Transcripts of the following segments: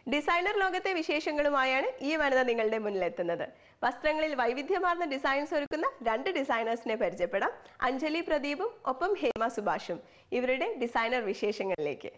Designer ലോകത്തെ വിശേഷങ്ങളുമായാണ് ഈ വനിത നിങ്ങളുടെ മുന്നിലെത്തുന്നത്. വസ്ത്രങ്ങളിൽ വൈവിധ്യമാർന്ന ഡിസൈൻസ് ഒരുക്കുന്ന 2 ഡിസൈനേഴ്സിനെ പരിചയപ്പെടാം. അഞ്ജലി പ്രദീപും ഒപ്പം ഹേമ സുഭാഷും. ഇവരുടെ ഡിസൈനർ വിശേഷങ്ങളിലേക്ക്.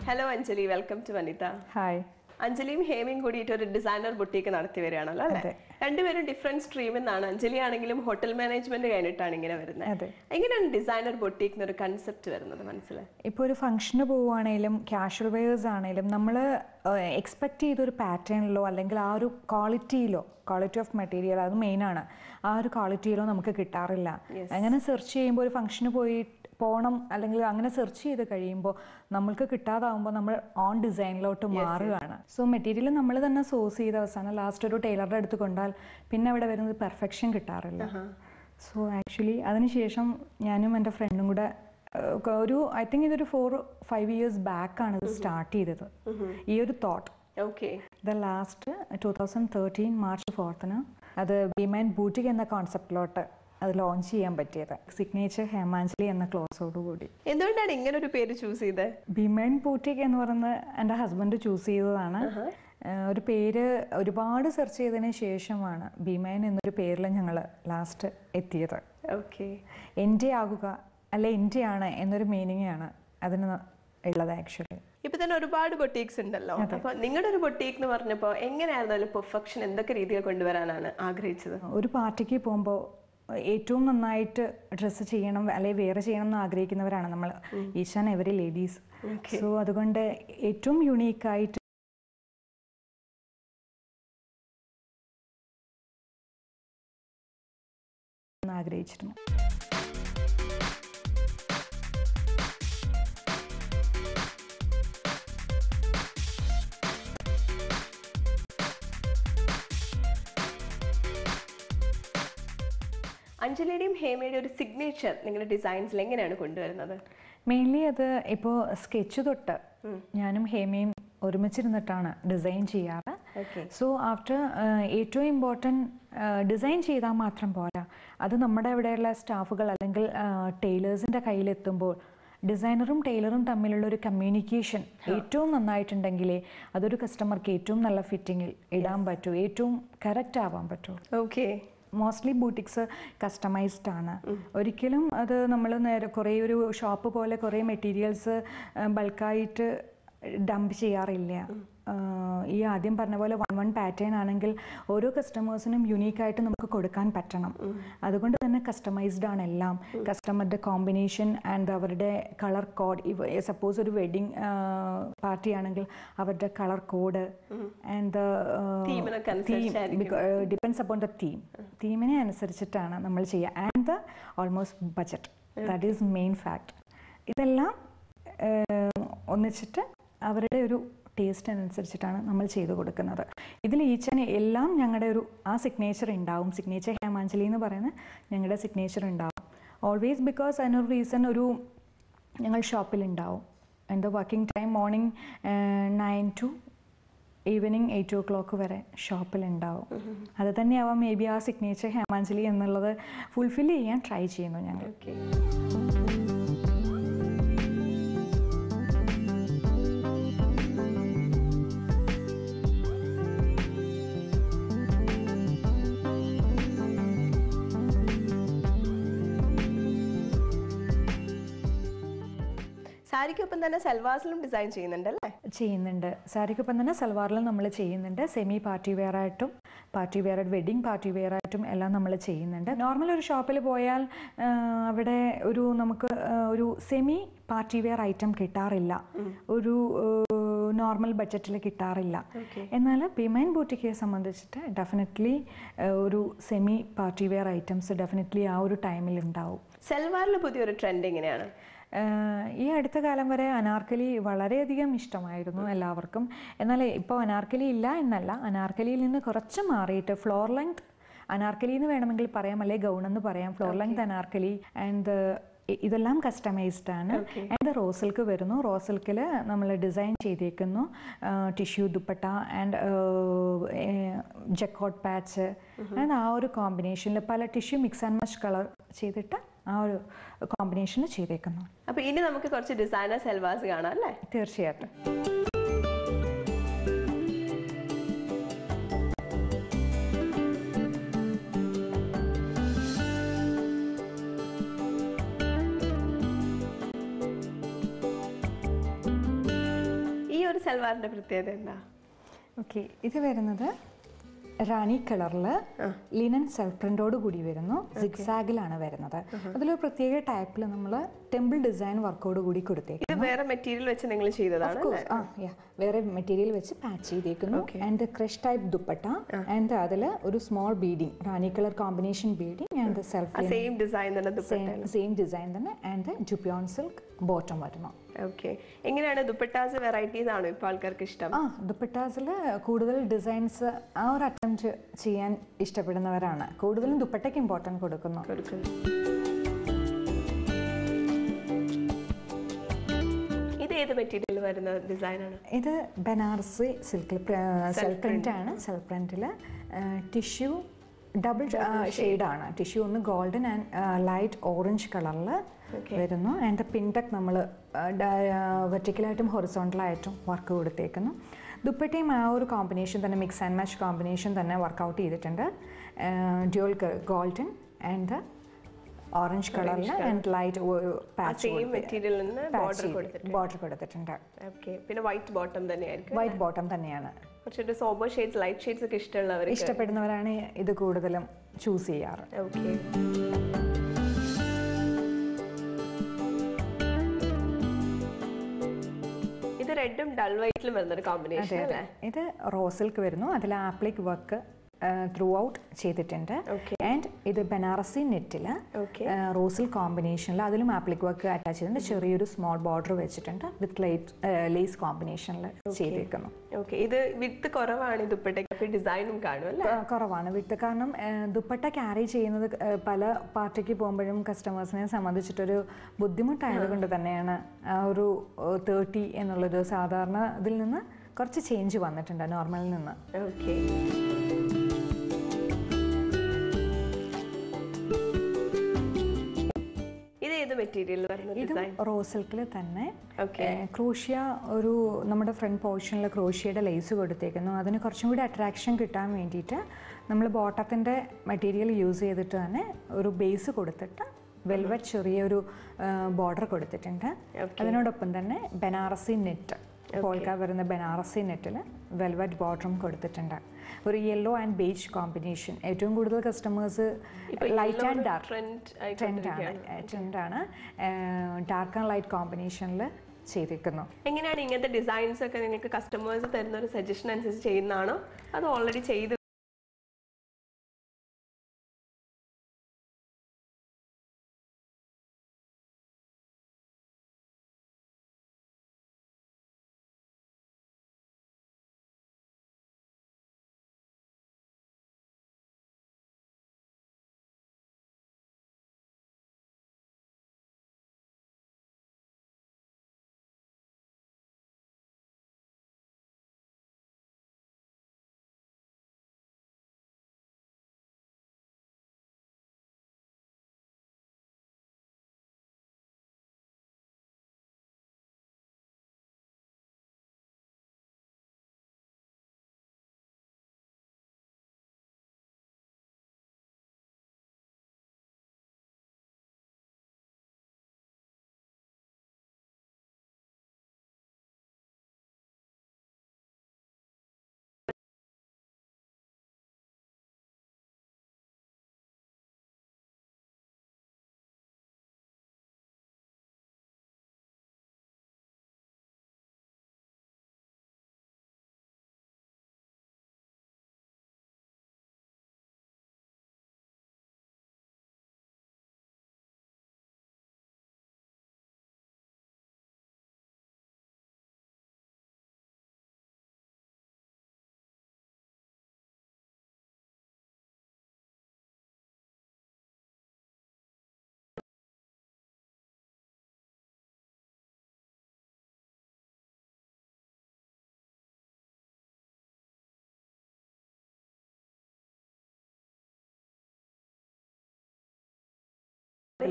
Hello Anjali, welcome to Vanita. Hi. അഞ്ജലിയും ഹേമയും കൂടിയിട്ട് ഒരു ഡിസൈനർ ബുട്ടീക്ക് നടത്തി വരികയാണല്ലോ അല്ലേ? രണ്ടുപേരും ഡിഫറെന്റ് സ്ട്രീമിൽ നിന്നാണ്. അഞ്ജലി ആണെങ്കിലും ഹോട്ടൽ മാനേജ്മെന്റ് കഴിഞ്ഞിട്ടാണ് ഇങ്ങനെ വരുന്നത്. എങ്ങനെയാണ് ഡിസൈനർ ബുട്ടീക്ക് ഒരു കൺസെപ്റ്റ് വരുന്നത് മനസ്സിലായി? ഇപ്പോൾ ഒരു ഫംഗ്ഷന് പോവുകയാണെങ്കിലും കാഷ്വൽ വെയേഴ്സ് ആണെങ്കിലും നമ്മൾ എക്സ്പെക്ട് ചെയ്തൊരു പാറ്റേണിലോ അല്ലെങ്കിൽ ആ ഒരു ക്വാളിറ്റി ഓഫ് മെറ്റീരിയൽ അത് മെയിനാണ്. ആ ഒരു ക്വാളിറ്റിയിലോ നമുക്ക് കിട്ടാറില്ല. അങ്ങനെ സെർച്ച് ചെയ്യുമ്പോൾ ഒരു ഫംഗ്ഷന് പോകണം അല്ലെങ്കിൽ അങ്ങനെ സെർച്ച് ചെയ്ത് കഴിയുമ്പോൾ നമ്മൾക്ക് കിട്ടാതാവുമ്പോൾ നമ്മൾ ഓൺ ഡിസൈനിലോട്ട് മാറുകയാണ്. സോ മെറ്റീരിയൽ നമ്മൾ തന്നെ സോഴ്സ് ചെയ്ത് അവസാനം ലാസ്റ്റ് ഒരു ടൈലറുടെ അടുത്ത് കൊണ്ടാൽ പിന്നെ അവിടെ വരുന്നത് പെർഫെക്ഷൻ കിട്ടാറില്ല. സോ ആക്ച്വലി അതിനുശേഷം ഞാനും എൻ്റെ ഫ്രണ്ടും കൂടെ ഒരു ഐ തിങ്ക് ഇതൊരു 4-5 years ബാക്കാണ് ഇത് സ്റ്റാർട്ട് ചെയ്തത്, ഈ ഒരു thought. The last 2013 March 4th അത് ബിമൈൻ ബൂട്ടിക് എന്ന കോൺസെപ്റ്റിലോട്ട് അത് ലോഞ്ച് ചെയ്യാൻ പറ്റിയത്. സിഗ്നേച്ചർ ഹേമാഞ്ജലി എന്ന ക്ലോസോട് കൂടി. എന്തുകൊണ്ടാണ് ഇങ്ങനെ ഒരു പേര് ചൂസ് ചെയ്തത്? ബിമൈൻ ബൂട്ടിക് എന്ന് പറയുന്നത് എൻ്റെ ഹസ്ബൻഡ് ചൂസ് ചെയ്തതാണ്. ഒരു പേര് ഒരുപാട് സെർച്ച് ചെയ്തതിന് ശേഷമാണ് ബിമൈൻ എന്നൊരു പേരിൽ ഞങ്ങൾ ലാസ്റ്റ് എത്തിയത്. എൻ്റെ ആകുക അല്ലെ എൻ്റെയാണ് എന്നൊരു മീനിങ് ആണ് അതിന് ഉള്ളത്. ആക്ച്വലി ഇപ്പൊ തന്നെ ഒരുപാട് ബൊട്ടീക്സ് ഉണ്ടല്ലോ. അപ്പൊ നിങ്ങളുടെ ഒരു ബൊട്ടീക്ക് എന്ന് പറഞ്ഞപ്പോൾ എങ്ങനെയായിരുന്നു പെർഫെക്ഷൻ എന്തൊക്കെ രീതിയിൽ കൊണ്ടുവരാനാണ് ആഗ്രഹിച്ചത്? ഒരു പാർട്ടിക്ക് പോകുമ്പോൾ ഏറ്റവും നന്നായിട്ട് ഡ്രസ്സ് ചെയ്യണം അല്ലെങ്കിൽ വെയർ ചെയ്യണം എന്ന് ആഗ്രഹിക്കുന്നവരാണ് നമ്മൾ, each and every ladies. So അതുകൊണ്ട് ഏറ്റവും യുണീക്കായിട്ട് ആഗ്രഹിച്ചിരുന്നു. അഞ്ജലിയുടെയും ഹേമയുടെയും ഒരു സിഗ്നേച്ചർ നിങ്ങളുടെ ഡിസൈൻസിൽ എങ്ങനെയാണ് കൊണ്ടുവരുന്നത്? മെയിൻലി അത് ഇപ്പോൾ സ്കെച്ച് തൊട്ട് ഞാനും ഹേമയും ഒരുമിച്ചിരുന്നിട്ടാണ് ഡിസൈൻ ചെയ്യാറ്. സോ ആഫ്റ്റർ ഏറ്റവും ഇമ്പോർട്ടൻറ്റ് ഡിസൈൻ ചെയ്താൽ മാത്രം പോരാ, അത് നമ്മുടെ ഇവിടെയുള്ള സ്റ്റാഫുകൾ അല്ലെങ്കിൽ ടൈലേഴ്സിൻ്റെ കയ്യിലെത്തുമ്പോൾ ഡിസൈനറും ടൈലറും തമ്മിലുള്ള ഒരു കമ്മ്യൂണിക്കേഷൻ ഏറ്റവും നന്നായിട്ടുണ്ടെങ്കിലേ അതൊരു കസ്റ്റമർക്ക് ഏറ്റവും നല്ല ഫിറ്റിങ്ങിൽ ഇടാൻ പറ്റൂ, ഏറ്റവും കറക്റ്റ് ആവാൻ പറ്റൂ. മോസ്റ്റ്ലി ബൂട്ടിക്സ് കസ്റ്റമൈസ്ഡ് ആണ്. ഒരിക്കലും അത് നമ്മൾ നേരെ കുറേ ഒരു ഷോപ്പ് പോലെ കുറേ മെറ്റീരിയൽസ് ബൾക്കായിട്ട് ഡംപ് ചെയ്യാറില്ല. ഈ ആദ്യം പറഞ്ഞ പോലെ 1 പാറ്റേൺ ആണെങ്കിൽ ഓരോ കസ്റ്റമേഴ്സിനും യുണീക്കായിട്ട് നമുക്ക് കൊടുക്കാൻ പറ്റണം. അതുകൊണ്ട് തന്നെ കസ്റ്റമൈസ്ഡ് ആണ് എല്ലാം. കസ്റ്റമറുടെ കോമ്പിനേഷൻ ആൻഡ് അവരുടെ കളർ കോഡ്. സപ്പോസ് ഒരു വെഡിങ് പാർട്ടി ആണെങ്കിൽ അവരുടെ colour code and depends upon the തീമിനെ അനുസരിച്ചിട്ടാണ് നമ്മൾ ചെയ്യുക. And the almost budget, that is main fact. ഇതെല്ലാം ഒന്നിച്ചിട്ട് അവരുടെ ഒരു ടേസ്റ്റ് അനുസരിച്ചിട്ടാണ് നമ്മൾ ചെയ്തു കൊടുക്കുന്നത്. ഇതിൽ എല്ലാം ഞങ്ങളുടെ ഒരു ആ സിഗ്നേച്ചർ ഉണ്ടാവും. സിഗ്നേച്ചർ ഹേമാഞ്ജലി എന്ന് പറയുന്ന ഞങ്ങളുടെ സിഗ്നേച്ചർ ഉണ്ടാവും ഓൾവേസ്. ബിക്കോസ് അതിനൊരു റീസൺ, ഒരു ഞങ്ങൾ ഷോപ്പിലുണ്ടാവും. എൻ്റെ working time morning 9 to evening 8 o'clock വരെ ഷോപ്പിലുണ്ടാവും. അത് തന്നെയാവാം മേ ബി ആ സിഗ്നേച്ചർ ഹേമാഞ്ജലി എന്നുള്ളത് ഫുൾഫിൽ ചെയ്യാൻ ട്രൈ ചെയ്യുന്നു ഞങ്ങൾ. സാരിക്കൊപ്പം തന്നെ സൽവാറിലും ഡിസൈൻ ചെയ്യുന്നുണ്ടല്ലേ? ചെയ്യുന്നുണ്ട്. സാരിക്കൊപ്പം തന്നെ സൽവാറിലും നമ്മൾ ചെയ്യുന്നുണ്ട്. സെമി പാർട്ടി വെയർ ആയിട്ടും party wear wedding party wear ആയിട്ടും എല്ലാം നമ്മൾ ചെയ്യുന്നുണ്ട്. നോർമൽ ഒരു ഷോപ്പിൽ പോയാൽ അവിടെ നമുക്ക് ഒരു സെമി പാർട്ടി വെയർ ഐറ്റം കിട്ടാറില്ല, ഒരു നോർമൽ ബഡ്ജറ്റിൽ കിട്ടാറില്ല. എന്നാൽ ബിമൈൻ ബൂട്ടിക്കയെ സംബന്ധിച്ചിട്ട് ഡെഫിനറ്റ്ലി ഒരു semi party wear items definitely ആ ഒരു ടൈമിൽ ഉണ്ടാവും. സൽവാറിൽ പുതിയൊരു ട്രെൻഡ് എങ്ങനെയാണ്? ഈ അടുത്ത കാലം വരെ അനാർക്കലി വളരെയധികം ഇഷ്ടമായിരുന്നു എല്ലാവർക്കും. എന്നാൽ ഇപ്പോൾ അനാർക്കലി ഇല്ല എന്നല്ല, അനാർക്കലിയിൽ നിന്ന് കുറച്ച് മാറിയിട്ട് ഫ്ലോർ ലെങ്ത് അനാർക്കലി എന്ന് വേണമെങ്കിൽ പറയാം, അല്ലെങ്കിൽ ഗൗൺ എന്ന് പറയാം. ഫ്ലോർ ലെങ്ത് അനാർക്കലി ആൻഡ് ഇതെല്ലാം കസ്റ്റമൈസ്ഡ് ആണ്. ആൻഡ് റോ സിൽക്ക് വരുന്നു. റോ സിൽക്കിൽ നമ്മൾ ഡിസൈൻ ചെയ്തേക്കുന്നു tissue dupatta and jacquard patch and ആ ഒരു കോമ്പിനേഷനിൽ പല tissue mix and match colour ചെയ്തിട്ട് ആ ഒരു കോമ്പിനേഷനിൽ ചെയ്തേക്കുന്നു. അപ്പോൾ ഇനി നമുക്ക് കുറച്ച് ഡിസൈനർ സെൽവാസ് കാണാം അല്ലേ? തീർച്ചയായിട്ടും. സൽവാറിന്റെ പ്രത്യേകത എന്താ? ഓക്കെ, ഇത് വരുന്നത് റാണി കളറിൽ ലിനൻ സെൽഫ് പ്രിന്റോട് കൂടി വരുന്നു. സിഗ്സാഗിലാണ് വരുന്നത്. അതിലൊരു പ്രത്യേക ടൈപ്പിൽ നമ്മൾ ടെമ്പിൾ ഡിസൈൻ വർക്കോട് കൂടി കൊടുത്തേക്കും. ഇത് വേറെ മെറ്റീരിയൽ വെച്ച് നിങ്ങൾ ചെയ്തതാണ്? വേറെ മെറ്റീരിയൽ വെച്ച് പാച്ച് ചെയ്തേക്കുന്നു. And crush type dupatta and അതിൽ ഒരു small beading rani colour combination beading and self same design തന്നെ ആൻഡ് ജുപ്പിയോൺ സിൽക്ക് ബോട്ടം വരുന്നു. ഓക്കെ, എങ്ങനെയാണ് ദുപ്പട്ടാസ് വെറൈറ്റീസ് ആണോ ഇപ്പോൾ ആൾക്കാർക്ക് ഇഷ്ടം? ദുപ്പട്ടാസിൽ കൂടുതൽ ഡിസൈൻസ് ആ ഒരു അറ്റംപ്റ്റ് ചെയ്യാൻ ഇഷ്ടപ്പെടുന്നവരാണ്. കൂടുതലും ദുപ്പട്ടയ്ക്ക് ഇമ്പോർട്ടൻറ്റ് കൊടുക്കുന്നു. ഇത് ഏത് മെറ്റീരിയൽ വരുന്ന ഡിസൈനാണ്? ഇത് ബനാറസി സിൽക്കിൽ സെൽഫ് പ്രിന്റ് ആണ്. സെൽഫ് പ്രിന്റിൽ ടിഷ്യൂ ഡബിൾ ഷെയ്ഡാണ്. ടിഷ്യൂ ഒന്ന് ഗോൾഡൻ ആൻഡ് ലൈറ്റ് ഓറഞ്ച് കളറിൽ വരുന്നു. ആൻഡ് പിൻടക്ക് നമ്മൾ വെർട്ടിക്കലായിട്ടും ഹൊറിസോണ്ടലായിട്ടും വർക്ക് കൊടുത്തേക്കുന്നു. ദുപ്പട്ടയും ആ ഒരു കോമ്പിനേഷൻ തന്നെ, മിക്സ് ആൻഡ് മാച്ച് കോമ്പിനേഷൻ തന്നെ വർക്കൗട്ട് ചെയ്തിട്ടുണ്ട്. ഡ്യുവൽ ഗോൾഡൻ ആൻഡ് ഓറഞ്ച് കളറിൽ ആൻഡ് ലൈറ്റ് ബോർഡർ കൊടുത്തിട്ടുണ്ട്. പിന്നെ വൈറ്റ് ബോട്ടം തന്നെയായിരിക്കും. വൈറ്റ് ബോട്ടം തന്നെയാണ്. കുറച്ചൊരു സോബർ ഷെയ്ഡ്സ്, ലൈറ്റ് ഷെയ്ഡ്സ് ഒക്കെ ഇഷ്ടപ്പെടുന്നവരാണ് ഇത് കൂടുതലും ചൂസ് ചെയ്യാറ്. ഓക്കെ, ഇത് റെഡും ഡൾ വൈറ്റിലും വരുന്ന ഒരു കോമ്പിനേഷൻ അല്ലേ? ഇത് റോ സിൽക്ക് വരുന്നു. അതിൽ ആപ്ലിക് വർക്ക് ത്രൂ ഔട്ട് ചെയ്തിട്ടുണ്ട്. ആൻഡ് ഇത് ബനാറസി നെറ്റിൽ റോസിൽ കോമ്പിനേഷനിൽ അതിലും ആപ്ലിക് വർക്ക് അറ്റാച്ച് ചെയ്തിട്ടുണ്ട്. ചെറിയൊരു സ്മോൾ ബോർഡർ വെച്ചിട്ടുണ്ട് വിത്ത് ലേസ് കോമ്പിനേഷനിൽ ചെയ്തേക്കുന്നു. ഓക്കെ, ഇത് വിത്ത് കുറവാണ് ദുപ്പട്ടയ്ക്ക്, ഡിസൈനും കാണും അല്ലേ? കുറവാണ് വിത്ത്. കാരണം ദുപ്പട്ട ക്യാരി ചെയ്യുന്നത് പല പാർട്ടിക്ക് പോകുമ്പോഴും കസ്റ്റമേഴ്സിനെ സംബന്ധിച്ചിട്ടൊരു ബുദ്ധിമുട്ടായതുകൊണ്ട് തന്നെയാണ് ആ ഒരു 30 എന്നുള്ളൊരു സാധാരണ ഇതിൽ നിന്ന് കുറച്ച് ചേഞ്ച് വന്നിട്ടുണ്ട് നോർമലിൽ നിന്ന്. ഓക്കെ, ഇതും റോ സിൽക്കിൽ തന്നെ ക്രോഷ്യ, ഒരു നമ്മുടെ ഫ്രണ്ട് പോർഷനിൽ ക്രോഷ്യയുടെ ലേസ് കൊടുത്തേക്കുന്നു. അതിന് കുറച്ചും കൂടി അട്രാക്ഷൻ കിട്ടാൻ വേണ്ടിയിട്ട് നമ്മൾ ബോട്ടത്തിൻ്റെ മെറ്റീരിയൽ യൂസ് ചെയ്തിട്ട് തന്നെ ഒരു ബേസ് കൊടുത്തിട്ട് വെൽവെറ്റ് ചെറിയൊരു ബോർഡർ കൊടുത്തിട്ടുണ്ട്. അതിനോടൊപ്പം തന്നെ ബനാറസി നെറ്റ്, പോൾക്ക വരുന്ന ബനാറസി നെറ്റിൽ വെൽവെറ്റ് ബോർഡറും കൊടുത്തിട്ടുണ്ട്. ഒരു യെല്ലോ ആൻഡ് ബേജ് കോമ്പിനേഷൻ. ഏറ്റവും കൂടുതൽ കസ്റ്റമേഴ്സ് ലൈറ്റ് ആൻഡ് ഡാർക്ക് ട്രെൻഡാണ്. ഡാർക്ക് ആൻഡ് ലൈറ്റ് കോമ്പിനേഷനിൽ ചെയ്തിരിക്കുന്നു. എങ്ങനെയാണ് ഇങ്ങനത്തെ ഡിസൈൻസ് ഒക്കെ നിങ്ങൾക്ക് കസ്റ്റമേഴ്സ് തരുന്ന ഒരു സജഷൻ അനുസരിച്ച് ചെയ്യുന്നതാണോ അത് ഓൾറെഡി ചെയ്ത്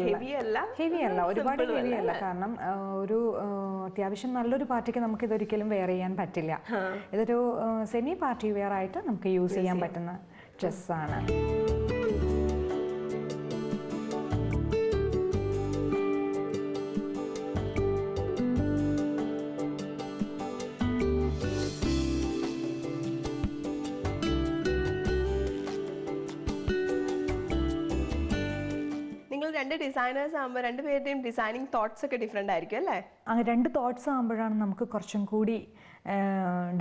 ഹെവി അല്ല, ഒരുപാട് ഹെവി അല്ല. കാരണം ഒരു അത്യാവശ്യം നല്ലൊരു പാർട്ടിക്ക് നമുക്ക് ഇതൊരിക്കലും വെയർ ചെയ്യാൻ പറ്റില്ല. ഇതൊരു സെമി പാർട്ടി വെയർ ആയിട്ട് നമുക്ക് യൂസ് ചെയ്യാൻ പറ്റുന്ന ഡ്രസ്സാണ്. രണ്ട് ഡിസൈനേഴ്സ് ആകുമ്പോൾ രണ്ടുപേരുടെയും ഡിസൈനിങ് തോട്ട്സ് ഒക്കെ ഡിഫറെൻ്റ് ആയിരിക്കും അല്ലേ? രണ്ട് തോട്ട്സ് ആകുമ്പോഴാണ് നമുക്ക് കുറച്ചും കൂടി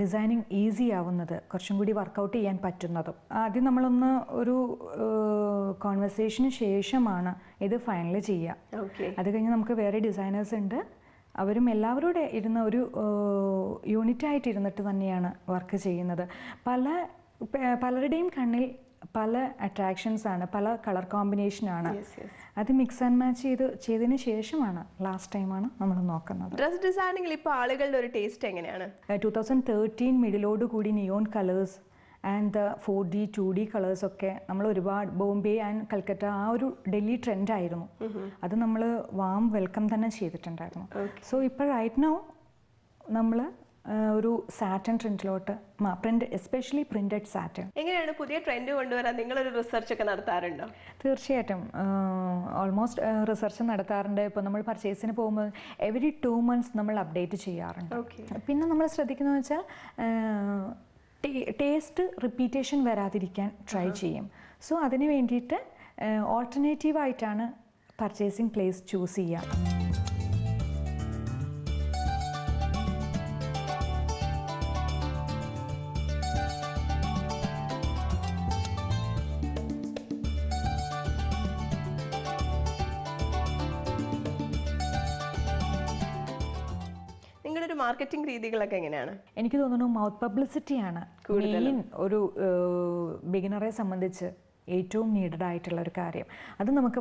ഡിസൈനിങ് ഈസി ആവുന്നത്, കുറച്ചും കൂടി വർക്കൗട്ട് ചെയ്യാൻ പറ്റുന്നതും. ആദ്യം നമ്മളൊന്ന് ഒരു കോൺവെർസേഷന് ശേഷമാണ് ഇത് ഫൈനൽ ചെയ്യുക. അത് കഴിഞ്ഞ് നമുക്ക് വേറെ ഡിസൈനേഴ്സ് ഉണ്ട്, അവരും എല്ലാവരോടെ ഇരുന്ന് ഒരു യൂണിറ്റായിട്ട് ഇരുന്നിട്ട് തന്നെയാണ് വർക്ക് ചെയ്യുന്നത്. പലരുടെയും കണ്ണിൽ പല അട്രാക്ഷൻസ് ആണ്, പല കളർ കോമ്പിനേഷനാണ്. അത് മിക്സ് ആൻഡ് മാച്ച് ചെയ്തതിന് ശേഷമാണ് ലാസ്റ്റ് ടൈമാണ് നമ്മൾ നോക്കുന്നത്. ഡ്രസ് ഡിസൈനിങ്ങിൽ ഇപ്പോൾ ആളുകളുടെ ഒരു ടേസ്റ്റ് എങ്ങനെയാണ്? 2013 മിഡിലോട് കൂടി neon colours and 4D 2D കളേഴ്സൊക്കെ നമ്മൾ ഒരുപാട് ബോംബെ ആൻഡ് കൽക്കട്ട ആ ഒരു ഡൽഹി ട്രെൻഡായിരുന്നു. അത് നമ്മൾ വാം വെൽക്കം തന്നെ ചെയ്തിട്ടുണ്ടായിരുന്നു. സോ ഇപ്പോൾ റൈറ്റ് നൗ നമ്മൾ ഒരു സാറ്റൻ ട്രെൻഡിലോട്ട് പ്രിന്റ്, എസ്പെഷ്യലി പ്രിന്റഡ് സാറ്റൻ. എങ്ങനെയാണ് പുതിയ ട്രെൻഡ് കൊണ്ടുവരാൻ നിങ്ങളൊരു റിസർച്ച് ഒക്കെ നടത്താറുണ്ടോ? തീർച്ചയായിട്ടും ഓൾമോസ്റ്റ് റിസർച്ച് നടത്താറുണ്ട്. ഇപ്പോൾ നമ്മൾ പർച്ചേസിന് പോകുമ്പോൾ എവറി 2 months നമ്മൾ അപ്ഡേറ്റ് ചെയ്യാറുണ്ട്. പിന്നെ നമ്മൾ ശ്രദ്ധിക്കുന്നത് വെച്ചാൽ ടേസ്റ്റ് റിപ്പീറ്റേഷൻ വരാതിരിക്കാൻ ട്രൈ ചെയ്യും. സോ അതിന് വേണ്ടിയിട്ട് ഓൾട്ടർനേറ്റീവായിട്ടാണ് പർച്ചേസിങ് പ്ലേസ് ചൂസ് ചെയ്യുക. നിങ്ങളുടെ മാർക്കറ്റിംഗ് രീതികളൊക്കെ എങ്ങനെയാണ്? എനിക്ക് തോന്നുന്നു മൗത്ത് പബ്ലിസിറ്റിയാണ് മെയിൻ ഒരു ബിഗിനറെ സംബന്ധിച്ച് ഏറ്റവും നീഡഡ് ആയിട്ടുള്ള ഒരു കാര്യം. അത് നമുക്ക്